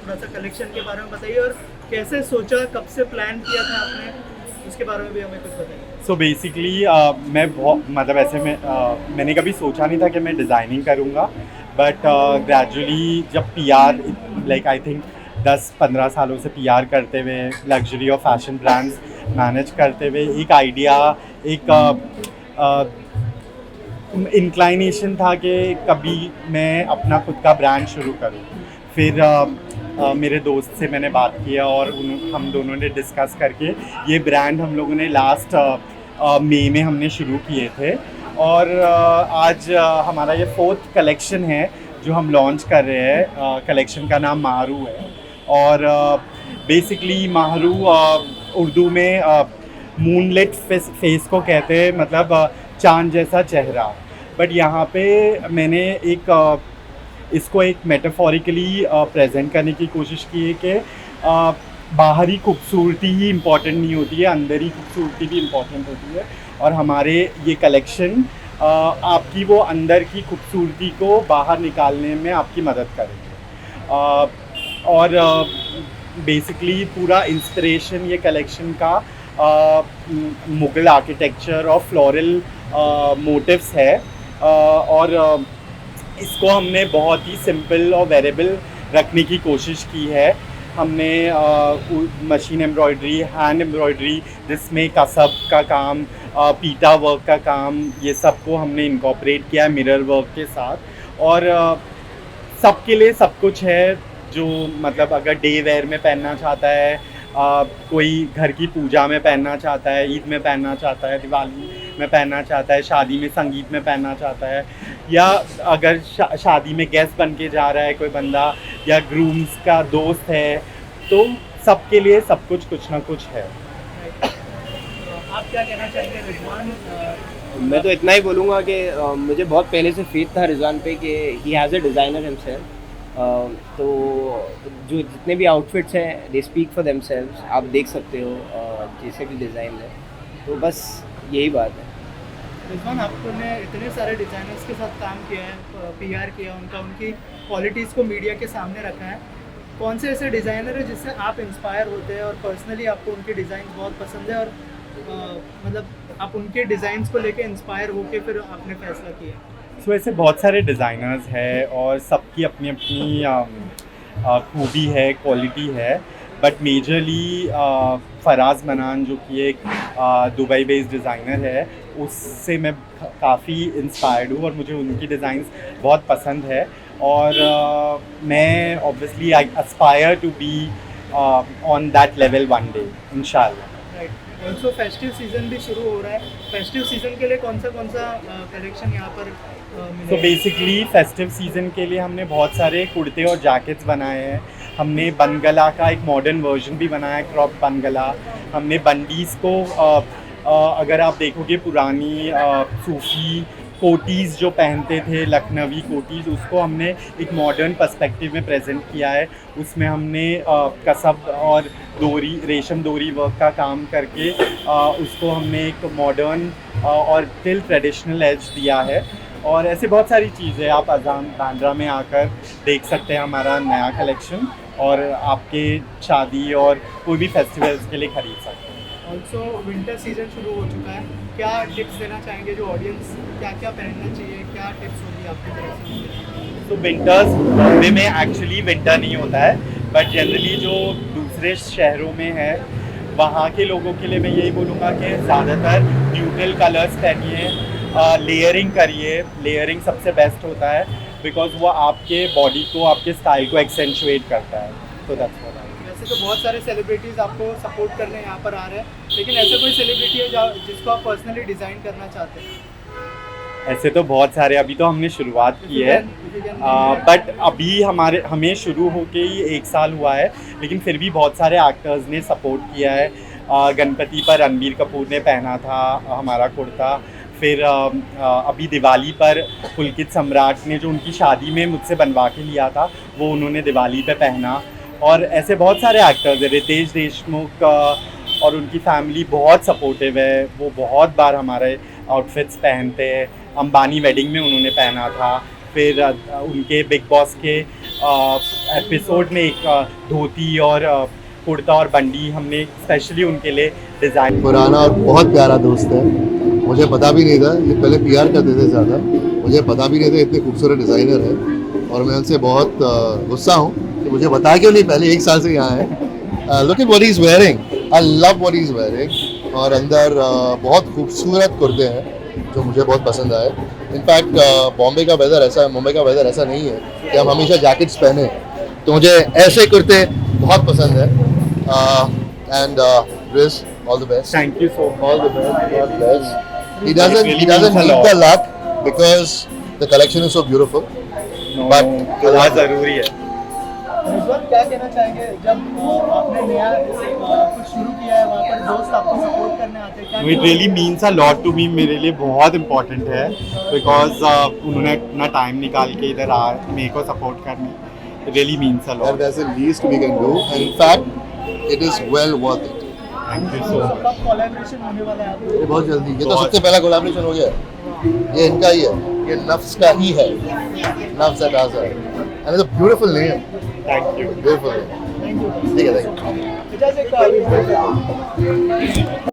थोड़ा सा कलेक्शन के बारे में बताइए और कैसे सोचा, कब से प्लान किया था आपने, उसके बारे में भी हमें कुछ बताइए। सो बेसिकली मैं बहुत मतलब ऐसे में मैंने कभी सोचा नहीं था कि मैं डिज़ाइनिंग करूँगा, बट ग्रेजुअली जब पीआर लाइक आई थिंक 10-15 सालों से पीआर करते हुए लग्जरी और फैशन ब्रांड्स मैनेज करते हुए एक आइडिया, एक इंक्लाइनेशन था कि कभी मैं अपना खुद का ब्रांड शुरू करूं। फिर मेरे दोस्त से मैंने बात किया और हम दोनों ने डिस्कस करके ये ब्रांड हम लोगों ने लास्ट मई में हमने शुरू किए थे। और आज हमारा ये 4th कलेक्शन है जो हम लॉन्च कर रहे हैं। कलेक्शन का नाम माहरू है। और बेसिकली माहरू उर्दू में मूनलिट फेस को कहते हैं, मतलब चांद जैसा चेहरा। बट यहाँ पे मैंने इसको एक मेटाफोरिकली प्रेजेंट करने की कोशिश की है कि बाहरी खूबसूरती ही इम्पॉर्टेंट नहीं होती है, अंदर ही खूबसूरती भी इम्पॉर्टेंट होती है। और हमारे ये कलेक्शन आपकी वो अंदर की खूबसूरती को बाहर निकालने में आपकी मदद करेंगे। और बेसिकली पूरा इंस्पिरेशन ये कलेक्शन का मुग़ल आर्किटेक्चर और फ्लोरल मोटिव्स है। और इसको हमने बहुत ही सिंपल और वेरेबल रखने की कोशिश की है। हमने मशीन एम्ब्रॉयडरी, हैंड एम्ब्रॉयडरी, जिसमें कसब का काम, पीटा वर्क का काम, ये सब को हमने इनकॉर्पोरेट किया है मिरर वर्क के साथ। और सबके लिए सब कुछ है, जो मतलब अगर डे वेयर में पहनना चाहता है, कोई घर की पूजा में पहनना चाहता है, ईद में पहनना चाहता है, दिवाली में पहनना चाहता है, शादी में संगीत में पहनना चाहता है, या अगर शादी में गेस्ट बन के जा रहा है कोई बंदा, या ग्रूम्स का दोस्त है, तो सबके लिए सब कुछ ना कुछ है। आप क्या कहना चाहेंगे रिजवान? मैं तो इतना ही बोलूँगा कि मुझे बहुत पहले से फेथ था रिजवान पे कि he has a designer himself. तो जो जितने भी आउटफिट्स हैं दे स्पीक फॉर देमसेल्व्स, आप देख सकते हो जैसे भी डिज़ाइन है, तो बस यही बात है। रिजवान, आपने इतने सारे डिज़ाइनर्स के साथ काम किया है, पीआर किया उनकी क्वालिटीज़ को मीडिया के सामने रखा है। कौन से ऐसे डिज़ाइनर है जिससे आप इंस्पायर होते हैं और पर्सनली आपको उनके डिज़ाइन बहुत पसंद है, और मतलब आप उनके डिज़ाइंस को लेके इंस्पायर होके फिर आपने फैसला किया? सो ऐसे बहुत सारे डिज़ाइनर्स हैं और सबकी अपनी अपनी खूबी है, क्वालिटी है। बट मेजरली फराज मनान, जो कि एक दुबई बेस्ड डिज़ाइनर है, उससे मैं काफ़ी इंस्पायर्ड हूँ और मुझे उनकी डिज़ाइंस बहुत पसंद है। और मैं obviously I aspire to be on that level one day, इंशाल्लाह। राइट। ऑल्सो फेस्टिव सीज़न भी शुरू हो रहा है, फेस्टिव सीज़न के लिए कौन सा कलेक्शन यहाँ पर तो बेसिकली फेस्टिव सीज़न के लिए हमने बहुत सारे कुर्ते और जैकेट्स बनाए हैं। हमने बनगला का एक मॉडर्न वर्जन भी बनाया है, क्रॉप बनगला। हमने बंडीज़ को अगर आप देखोगे पुरानी सूफी कोटीज़ जो पहनते थे, लखनवी कोटीज़, उसको हमने एक मॉडर्न पर्सपेक्टिव में प्रेजेंट किया है। उसमें हमने कसब और डोरी, रेशम डोरी वर्क का काम करके उसको हमने एक मॉडर्न और स्टिल ट्रेडिशनल एज दिया है। और ऐसे बहुत सारी चीज़ें आप अजान बांद्रा में आकर देख सकते हैं हमारा नया कलेक्शन, और आपके शादी और कोई भी फेस्टिवल्स के लिए ख़रीद सकते हैं। ऑल्सो विंटर सीजन शुरू हो चुका है, क्या टिप्स देना चाहेंगे जो ऑडियंस क्या क्या पहनना चाहिए, क्या टिप्स होगी आपकी तरफ से? तो विंटर्स बॉम्बे में एक्चुअली विंटर नहीं होता है, बट जनरली जो दूसरे शहरों में है वहाँ के लोगों के लिए मैं यही बोलूँगा कि ज़्यादातर न्यूट्रल कलर्स पहनिए, लेयरिंग करिए। लेयरिंग सबसे बेस्ट होता है बिकॉज वो आपके बॉडी को, आपके स्टाइल को एक्सेंचुएट करता है। तो दैट्स व्हाट। वैसे तो बहुत सारे सेलिब्रिटीज़ आपको सपोर्ट करने यहाँ पर आ रहे हैं, लेकिन ऐसा कोई सेलिब्रिटी है जिसको आप पर्सनली डिज़ाइन करना चाहते हैं? ऐसे तो बहुत सारे, अभी तो हमने शुरुआत की है, बट अभी हमें शुरू होके ही 1 साल हुआ है, लेकिन फिर भी बहुत सारे एक्टर्स ने सपोर्ट किया है। गणपति पर रणबीर कपूर ने पहना था हमारा कुर्ता। फिर अभी दिवाली पर पुलकित सम्राट ने, जो उनकी शादी में मुझसे बनवा के लिया था, वो उन्होंने दिवाली पे पहना। और ऐसे बहुत सारे एक्टर्स हैं, रितेश देशमुख और उनकी फैमिली बहुत सपोर्टिव है। वो बहुत बार हमारे आउटफिट्स पहनते हैं। अंबानी वेडिंग में उन्होंने पहना था। फिर उनके बिग बॉस के एपिसोड में एक धोती और कुर्ता और बंडी हमने स्पेशली उनके लिए डिज़ाइन। पुराना और बहुत प्यारा दोस्त है, मुझे पता भी नहीं था, ये पहले पीआर करते थे ज़्यादा, मुझे पता भी नहीं था इतने खूबसूरत डिज़ाइनर है और मैं उनसे बहुत गुस्सा हूँ कि मुझे बताया क्यों नहीं, पहले 1 साल से यहाँ है। Look at what he is wearing, I love what he is wearing. और अंदर बहुत खूबसूरत कुर्ते हैं जो मुझे बहुत पसंद आए। इनफैक्ट बॉम्बे का वेदर ऐसा है, मुंबई का वेदर ऐसा नहीं है कि हम हमेशा जैकेट्स पहने, तो मुझे ऐसे कुर्ते बहुत पसंद है। And Riz, all the best. Thank you so All the best. God bless. He It doesn't really need means a lot. the luck because the collection is so beautiful. But बहुत ज़रूरी है। रिजवान, क्या कहना चाहेंगे जब आपने नया कुछ शुरू किया है, वहाँ पर दोस्त आपको सपोर्ट करने आते हैं, क्या it really means a lot to me, मेरे लिए बहुत इम्पोर्टेंट है बिकॉज उन्होंने अपना टाइम निकाल के इधर आ मेरे को सपोर्ट करने, it really means a and lot. that's the least we can do. And in fact, it is well worth it. Thank you so much. कब कोलैबोरेशन होने वाला है आपको? ये बहुत जल्दी, ये तो बहुत। सबसे पहला कोलैबोरेशन हो गया, ये इनका ही है, ये नफ्स का ही है, नफ्स एट आज़ा, and it's a beautiful name, thank you. beautiful name. Thank you. ठीक है, thank you. इजाज़त,